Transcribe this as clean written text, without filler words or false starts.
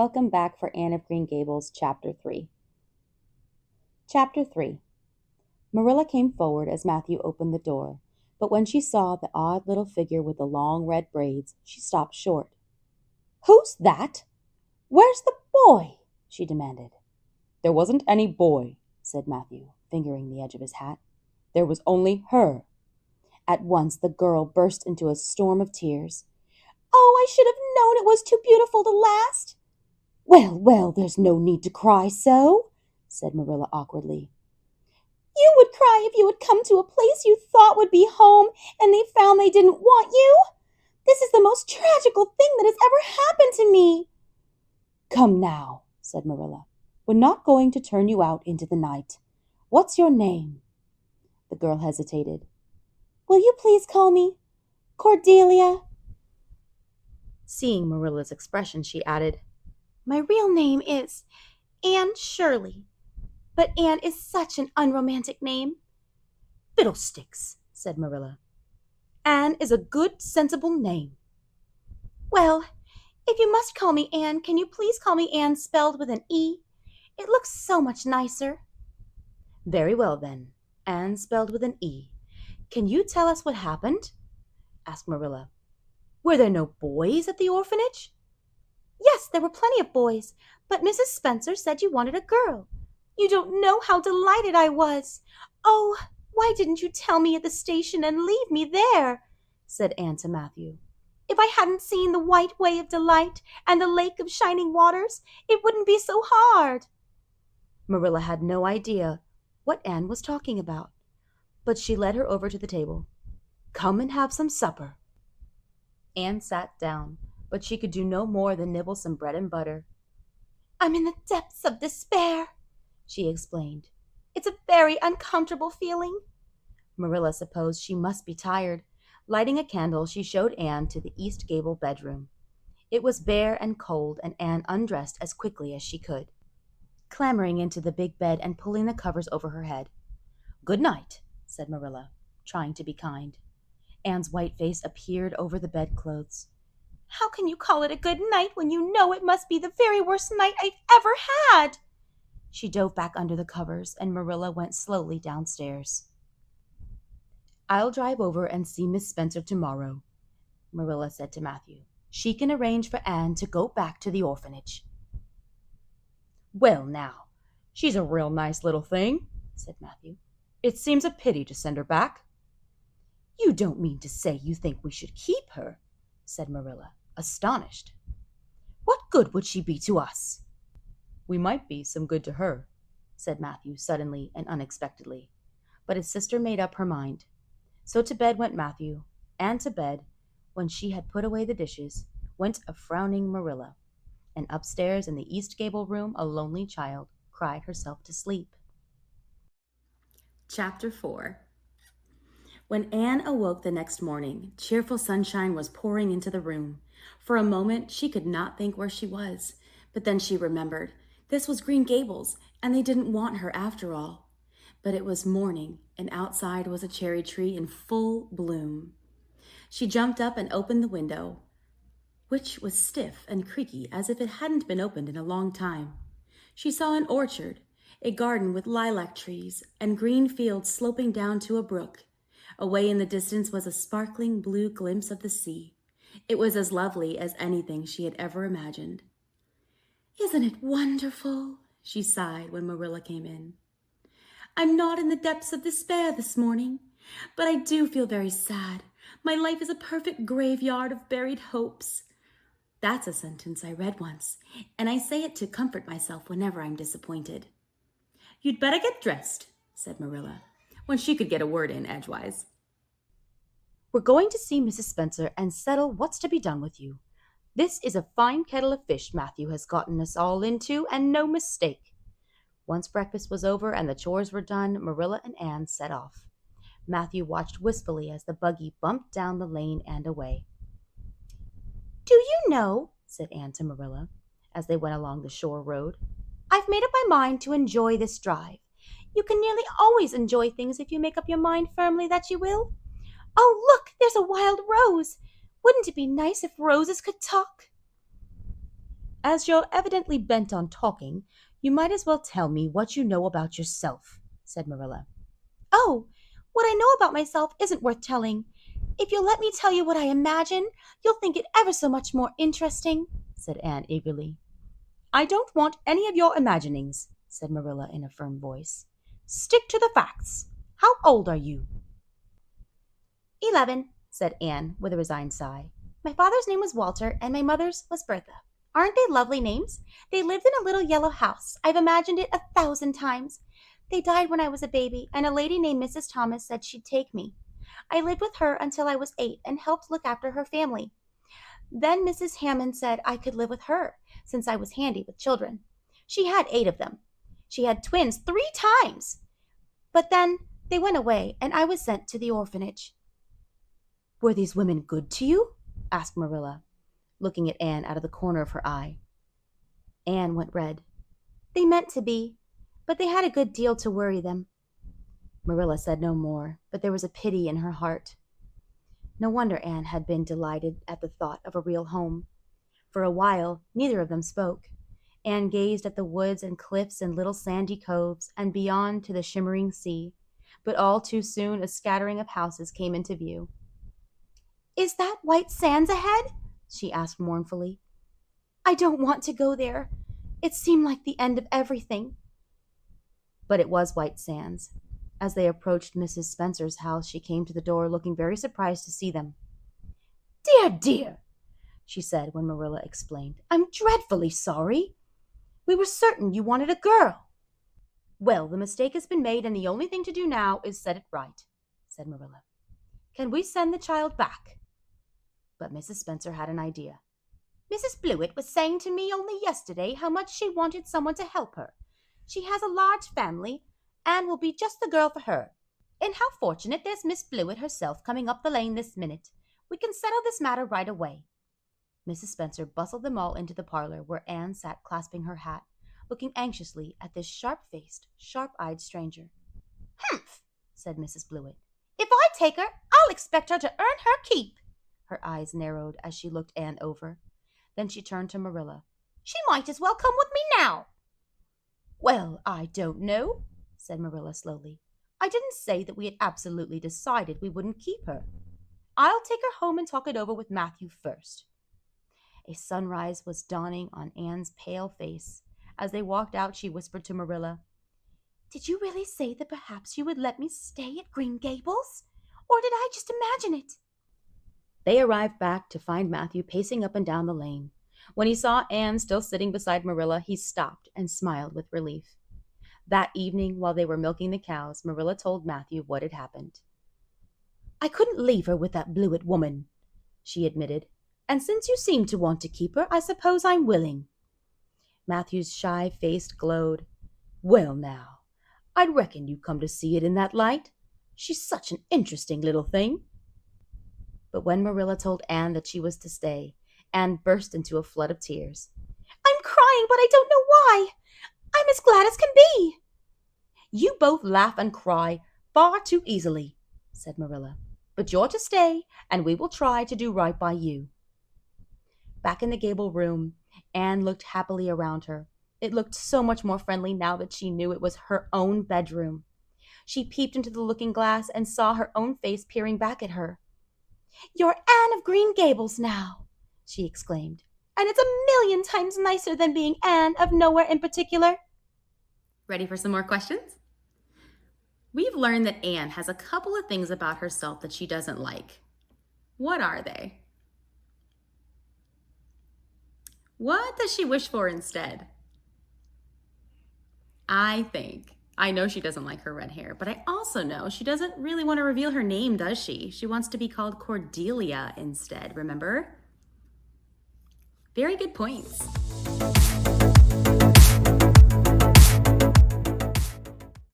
welcome back for Anne of Green Gables, Chapter 3. Chapter 3. Marilla came forward as Matthew opened the door, but when she saw the odd little figure with the long red braids, she stopped short. "Who's that? Where's the boy?" she demanded. "There wasn't any boy," said Matthew, fingering the edge of his hat. "There was only her." At once the girl burst into a storm of tears. "Oh, I should have known it was too beautiful to last." "Well, well, there's no need to cry so," said Marilla awkwardly. "You would cry if you had come to a place you thought would be home and they found they didn't want you. This is the most tragical thing that has ever happened to me." "Come now," said Marilla. "We're not going to turn you out into the night. What's your name?" The girl hesitated. "Will you please call me Cordelia?" Seeing Marilla's expression, she added, "My real name is Anne Shirley, but Anne is such an unromantic name." "Fiddlesticks," said Marilla. "Anne is a good, sensible name." "Well, if you must call me Anne, can you please call me Anne spelled with an E? It looks so much nicer." "Very well, then. Anne spelled with an E. Can you tell us what happened?" asked Marilla. "Were there no boys at the orphanage?" "Yes, there were plenty of boys, but Mrs. Spencer said you wanted a girl. You don't know how delighted I was. Oh, why didn't you tell me at the station and leave me there?" said Anne to Matthew. "If I hadn't seen the white way of delight and the lake of shining waters, it wouldn't be so hard." Marilla had no idea what Anne was talking about, but she led her over to the table. "Come and have some supper." Anne sat down, but she could do no more than nibble some bread and butter. "I'm in the depths of despair," she explained. "It's a very uncomfortable feeling." Marilla supposed she must be tired. Lighting a candle, she showed Anne to the east gable bedroom. It was bare and cold, and Anne undressed as quickly as she could, clambering into the big bed and pulling the covers over her head. "Good night," said Marilla, trying to be kind. Anne's white face appeared over the bedclothes. "How can you call it a good night when you know it must be the very worst night I've ever had?" She dove back under the covers, and Marilla went slowly downstairs. "I'll drive over and see Miss Spencer tomorrow," Marilla said to Matthew. "She can arrange for Anne to go back to the orphanage." "Well, now, she's a real nice little thing," said Matthew. "It seems a pity to send her back." "You don't mean to say you think we should keep her?" said Marilla, astonished. "What good would she be to us?" "We might be some good to her," said Matthew suddenly and unexpectedly. But his sister made up her mind. So to bed went Matthew, and to bed, when she had put away the dishes, went a frowning Marilla, and upstairs in the east gable room a lonely child cried herself to sleep. Chapter 4. When Anne awoke the next morning, cheerful sunshine was pouring into the room. For a moment she could not think where she was, but then she remembered. This was Green Gables, and they didn't want her after all. But it was morning, and outside was a cherry tree in full bloom. She jumped up and opened the window, which was stiff and creaky as if it hadn't been opened in a long time. She saw an orchard, a garden with lilac trees, and green fields sloping down to a brook. Away in the distance was a sparkling blue glimpse of the sea. It was as lovely as anything she had ever imagined. "Isn't it wonderful?" she sighed when Marilla came in. "I'm not in the depths of despair this morning, but I do feel very sad. My life is a perfect graveyard of buried hopes." That's a sentence I read once, and I say it to comfort myself whenever I'm disappointed. "You'd better get dressed," said Marilla, when she could get a word in edgewise. "We're going to see Mrs. Spencer and settle what's to be done with you. This is a fine kettle of fish Matthew has gotten us all into, and no mistake." Once breakfast was over and the chores were done, Marilla and Anne set off. Matthew watched wistfully as the buggy bumped down the lane and away. "Do you know," said Anne to Marilla, as they went along the shore road, "I've made up my mind to enjoy this drive. You can nearly always enjoy things if you make up your mind firmly that you will. Oh, look, there's a wild rose. Wouldn't it be nice if roses could talk?" As you're evidently bent on talking, you might as well tell me what you know about yourself, said Marilla. Oh, what I know about myself isn't worth telling. If you'll let me tell you what I imagine, you'll think it ever so much more interesting, said Anne eagerly. I don't want any of your imaginings, said Marilla in a firm voice. Stick to the facts. How old are you? 11, said Anne with a resigned sigh. My father's name was Walter, and my mother's was Bertha. Aren't they lovely names? They lived in a little yellow house. I've imagined it 1,000 times. They died when I was a baby, and a lady named Mrs. Thomas said she'd take me. I lived with her until I was 8 and helped look after her family. Then Mrs. Hammond said I could live with her, since I was handy with children. She had 8 of them. She had twins 3 times. But then they went away, and I was sent to the orphanage. Were these women good to you? Asked Marilla, looking at Anne out of the corner of her eye. Anne went red. They meant to be, but they had a good deal to worry them. Marilla said no more, but there was a pity in her heart. No wonder Anne had been delighted at the thought of a real home. For a while, neither of them spoke. Anne gazed at the woods and cliffs and little sandy coves and beyond to the shimmering sea, but all too soon a scattering of houses came into view. Is that White Sands ahead? She asked mournfully. I don't want to go there. It seemed like the end of everything. But it was White Sands. As they approached Mrs. Spencer's house, she came to the door looking very surprised to see them. Dear, dear, she said when Marilla explained. I'm dreadfully sorry. We were certain you wanted a girl. Well, the mistake has been made, and the only thing to do now is set it right, said Marilla. Can we send the child back? But Mrs. Spencer had an idea. Mrs. Blewett was saying to me only yesterday how much she wanted someone to help her. She has a large family, and will be just the girl for her. And how fortunate there's Miss Blewett herself coming up the lane this minute. We can settle this matter right away. Mrs. Spencer bustled them all into the parlor, where Anne sat clasping her hat, looking anxiously at this sharp-faced, sharp-eyed stranger. Humph, said Mrs. Blewett. If I take her, I'll expect her to earn her keep. Her eyes narrowed as she looked Anne over. Then she turned to Marilla. She might as well come with me now. Well, I don't know, said Marilla slowly. I didn't say that we had absolutely decided we wouldn't keep her. I'll take her home and talk it over with Matthew first. A sunrise was dawning on Anne's pale face. As they walked out, she whispered to Marilla, Did you really say that perhaps you would let me stay at Green Gables? Or did I just imagine it? They arrived back to find Matthew pacing up and down the lane. When he saw Anne still sitting beside Marilla, he stopped and smiled with relief. That evening, while they were milking the cows, Marilla told Matthew what had happened. I couldn't leave her with that Blewett woman, she admitted, and since you seem to want to keep her, I suppose I'm willing. Matthew's shy face glowed. Well now, I'd reckon you come to see it in that light. She's such an interesting little thing. But when Marilla told Anne that she was to stay, Anne burst into a flood of tears. I'm crying, but I don't know why. I'm as glad as can be. You both laugh and cry far too easily, said Marilla. But you're to stay, and we will try to do right by you. Back in the gable room, Anne looked happily around her. It looked so much more friendly now that she knew it was her own bedroom. She peeped into the looking-glass and saw her own face peering back at her. You're Anne of Green Gables now, she exclaimed, and it's 1,000,000 times nicer than being Anne of nowhere in particular. Ready for some more questions? We've learned that Anne has a couple of things about herself that she doesn't like. What are they? What does she wish for instead? I know she doesn't like her red hair, but I also know she doesn't really want to reveal her name, does she? She wants to be called Cordelia instead, remember? Very good points.